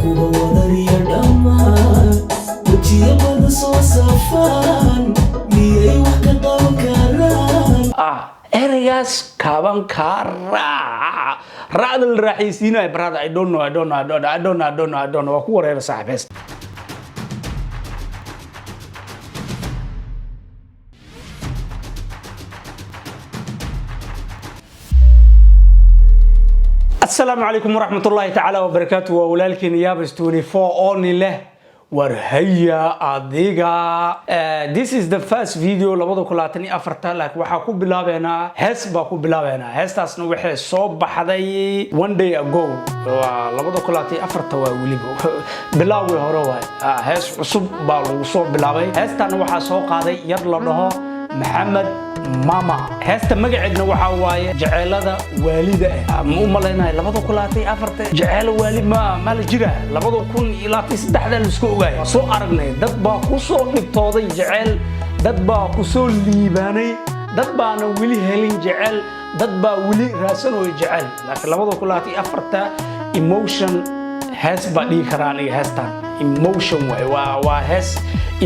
kuwa wadariya dhammaan wajiya bada soo safaan miyay wax ka qaban karaan ereygaas kaaban karaa raacda la raaxaysiinaya brother I don't know waa ku wareera saaxiibays السلام عليكم ورحمة الله تعالى وبركاته وولالكين يابس 24 أوني له ورهيا أديغا This is the first video لبضو كلاتني أفرتا لك وحاكو بلابينا هس باكو بلابينا هس تاسنو وحي صوب بحدي one day ago لبضو كلاتي أفرتا ووليبو بلاوي هرواي هس عصب بالو صوب بلاوي هس تانو وحا سوق هذا يرلا له محمد ماما هستا مقعدنا waxaa waaye jaceelada waalida ah ma u maleynay 2024 jaceel waalid ma la jira 2023 la isku ogaay soo aragnay dad baa ku soo dhigtooday jaceel dad baa ku soo liibaanay dad baana wili helin jaceel dad baa wili raasanooy jaceel laakiin 2024 emotion has badi karaan iyo hastan emotion waa has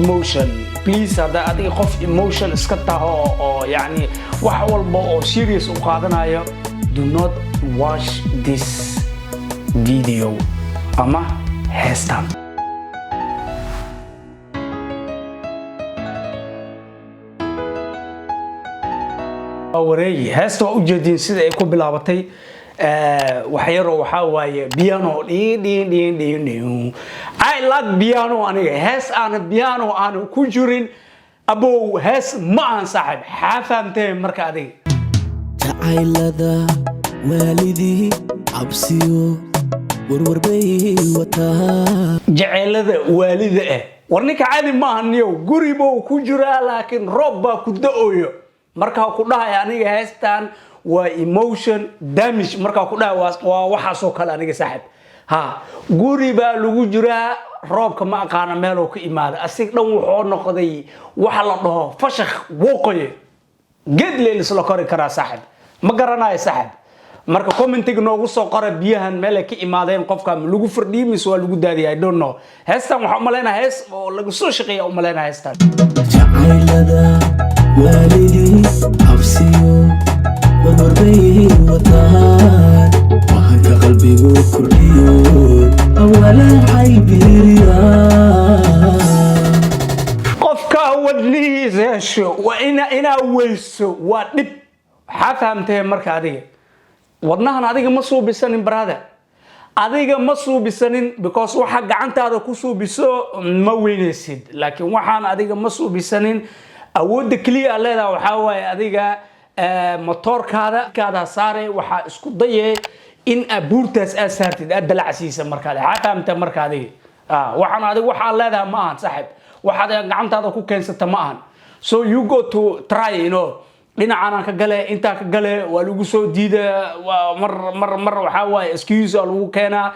emotion please hada adiga qof emotion iska taho oo yaani wax walba oo serious u qaadanayo do not watch this video ama hastan awreey hasta u jeedin sida ay ku bilaabatay waxyaro waxa waaye piano I like piano aniga hees aan piano aan ku jirin abo hees ma aan saaxib xafaamtay marka adiga jacaylada waalidii absiyo warwarbay wataa jacaylada waalida warninka caadi ma ahaniyo guribo ku jira laakiin roob baa ku da'oyo marka ku dhahay aniga heestan waa emotion damage marka ku dhahay waa waxa soo kale aniga saaxib ha guri baa lagu jiraa roobka ma aqaana meel oo ka imaada asig dhan wuxuu noqday waxa la dhaho fashakh wooqoy ged leel isla kori kara saaxib ma garanayo saaxib marka commentiga noogu soo qora biyahan meel ka imaadeen qofka lagu fardhiimis waa lagu daadiyay I don't know heestan waxa u maleynahay hees oo lagu soo shaqeeyo u maleynahay heestan jacaylada waalidii absiyo warwarbay wataa waxaan qalbigu kordhiyo awalan xaybiriya qofka wadlihiisa waa ina weyso waa dib xafaamtay marka adiga wadnahan adiga ma soo bisanin brother adiga ma soo bisanin because waxa gacantaada ku soo biso ma weynaysid laakiin waxaan adiga ma soo bisanin awoodda kaliya leedahay waxa waaye adiga motorkaada kaada saare waxa isku dayay in abuurtaas asaartid adalacsiisa markaad xafaamta markaad waxaan adiga waxa leedahay ma aan saaxib waxaad gacantaada ku keensata ma aan so you go to try dhinacana ka gale inta ka gale waa lagu soo diida mar waxa waaye excuse lagu keena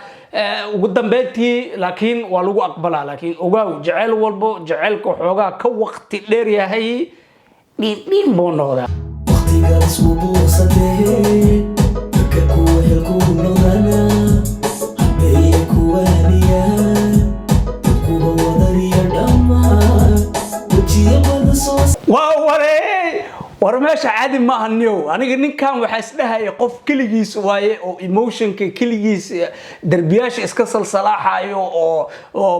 ugu dambeyntii laakiin waa lagu aqbalaa laakiin ogaaw jacayl walbo jacaylka xoogaa ka waqti dheer yahay dhiin boo noqdaa waqtigaas wuu buuqsadee dadka kuwa xilku noqdana habay kuwaaniya kuwa wadariya dhammaan wajiya bada soo waa war meesha caadi ma ahaniyo aniga ninkan waxa isdhahay qof kaligiis waaye oo emotionka kaligiis darbiyaasha iska salsalaaxayo oo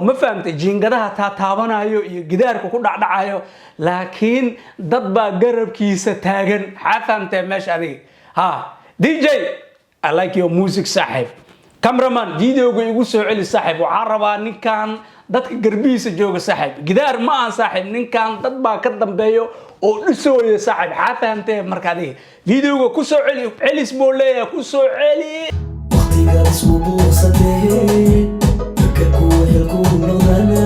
ma fahamtay jiingadaha taabanayo iyo gidaarka ku dhacdhacayo laakiin dad baa garabkiisa taagan xafaamtay meesha adiga ha DJ I like your music saaxib cameraman videoga igu soo celi saaxib waxa rabaa ninkan dadka garbiisa jooga saaxib gidaar ma aan saaxib ninkan dad baa ka dambeeyo oo dhisooyo saaxib xafaamtay marka adiga videoga ku soo celi celis boo leeyahay ku soo celi waqtigaas wuu buuqsadee dadka kuwa xilku noqdana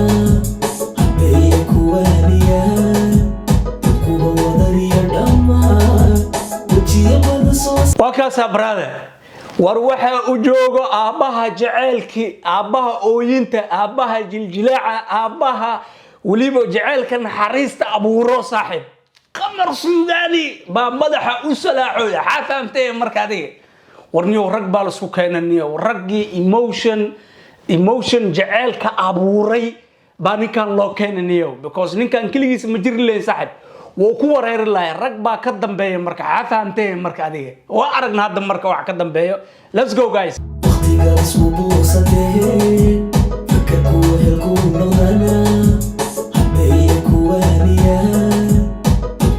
habay kuwaaniya kuwa wadariya dhammaan wajiya bada soo waa kaasa brother war waxa u joogo aabaha jaceelki aabaha ooyinta aabaha jiljilaaca aabaha waliba jaceelka naxariista abuuro saaxib qamar suudani ba madaxa u salaaxo xafaamtay marka adiga warniyo rag baa la isku keenaniyo ragii emotion emotion jaceelka abuuray baa ninkan loo keenanayo because ninkan keligiisa ma jiri lahayn saaxib wuu ku wareeri lahay rag baa ka dambeeya marka xaa fahamtay marka adiga waa aragna hadda marka wax ka dambeeyo let's go guys waqtigaas wuu buuqsadee fikirku helku noqdana habeeye kuwaaniya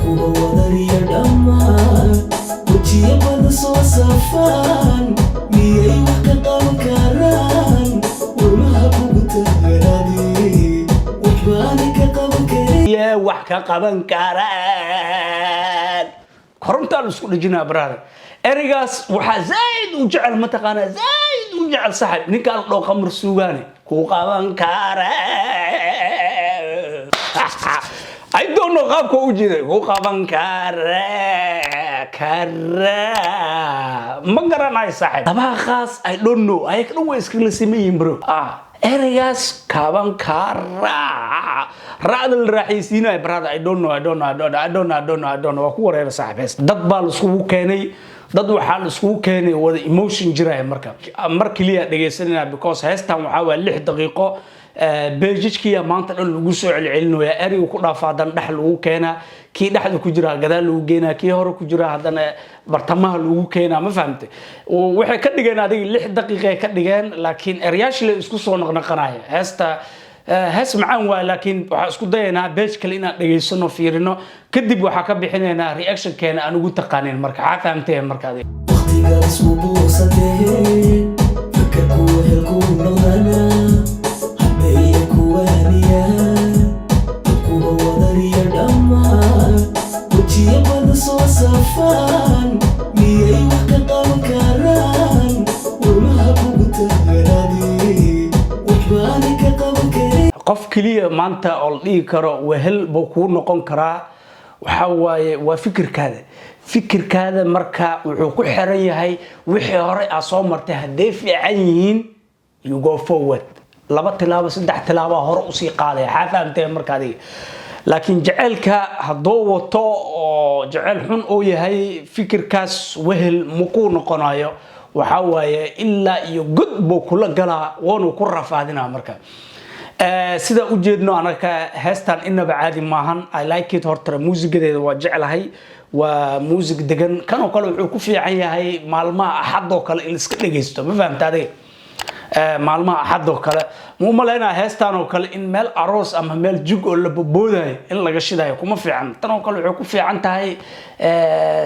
kuwa wadariya dhammaan wejiyo badan soo safaan miyay wax ka qaban karaan warmaha kugu taaganaadee waxbaani ka qaban karin wax ka qaban karaan korontaa la isku dhajinaa brother erigaas waxaa zaid u jecel mataqaanaa zaid u jecel saaxib ninka la dhoo qamar suugaane ku qaban karaan I don't know qaabka u jeeday ku qaban karaan ma garanayo saaxib dabaqaas I don't know ay ka dhow iskala sameeyeen bro erigaas qaban karaa raadal raaxaysiinay brother I don't know waa ku wareer saaxiib dad baa la isku keenay dad waxaa la isku keenay wada emotion jiray marka kaliya dhageysanayna because heestan waxa waa 6 daqiiqo beejijkiya maanta dhan lagu soo celcelinayo erigu ku dhaafaadan dhax lagu keenaa kii dhaxda ku jira gadaal lagu geenaa kii hore ku jira hadana bartamaha lagu keenaa ma fahamtay waxay ka dhigeen adiga 6 daqiiqo ka dhigeen laakiin eryaasha la isku soo noqnoqanaya heesta hees macaan waa laakiin waxa isku dayanaa beej kale inaan dhageysano fiirino kadib waxa ka bixinaynaa reaction keena aan ugu taqaanin marka xaa fahamtay marka adiga waqtigaas wuu buuqsadee fikirku helku noqdana habeeye kuwaaniya kuwa wadariya dhammaan wejiyo badan soo safaan miyay wax ka qaban karaan warmaha kugu taaganaadee waxbaani ka qaban karin qof kaliya maanta oo la dhigi karo wehel buu ku noqon karaa waxa waaye waa fikirkaada marka wuxuu ku xiran yahay wixii hore aad soo martay haday fiican yihiin you go forward 2 tilaabo 3 tilaabo hore u sii qaaday xaa fahamtay marka adiga laakiin jaceelka hadoo wato oo jaceel xun oo yahay fikirkaas wehel ma ku noqonayo waxa waaye illa iyo god buu kula galaa woonu ku rafaadina marka sida u jeedno anaka heestan inaba caadi maahan I like it horta muusigadeeda waa jecelahay waa muusig degan kan oo kale wuxuu ku fiican yahay maalmaha axad oo kale in iska dhageysto ma fahamtay maalmaha axad oo kale ma maleynaa heestan oo kale in meel aroos ama meel jug oo la boboodayo in laga shidayo kuma fiican tan oo kale wuxuu ku fiican tahay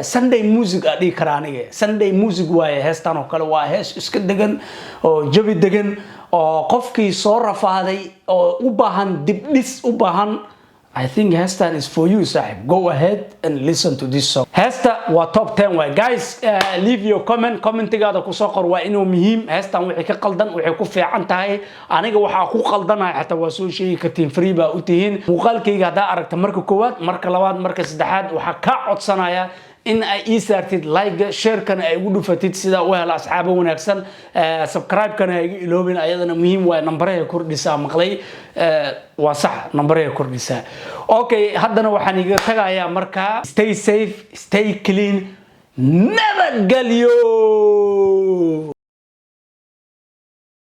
Sunday music adii karaaniga Sunday music waaye heestan oo kale waa hees iska degan oo jabi degan oo qofkii soo rafaaday oo u baahan dib dhis u baahan I think heestan is for you sahib go ahead and listen to this song heesta waa top 10 way guys leave your commentigaada ku soo qor waa inuu muhiim heestan wixii ka qaldan wixii ku fiican tahay aniga waxa ku qaldanahay xataa waa soo sheegi kartiin free ba u tihiin muuqaalkayga hadaa aragta marka koowaad marka labaad marka saddexaad waxa ka codsanaya in ay isartid like share kana ay ugu dhufatid sida u hela asxaabo wanaagsan subscribe kana ay iloobin ayadana muhiim waa nambarada kordhisa maqlay waa sax nambarada kordhisa okay haddana waxaan iga tagayaa marka stay safe stay clean never galyo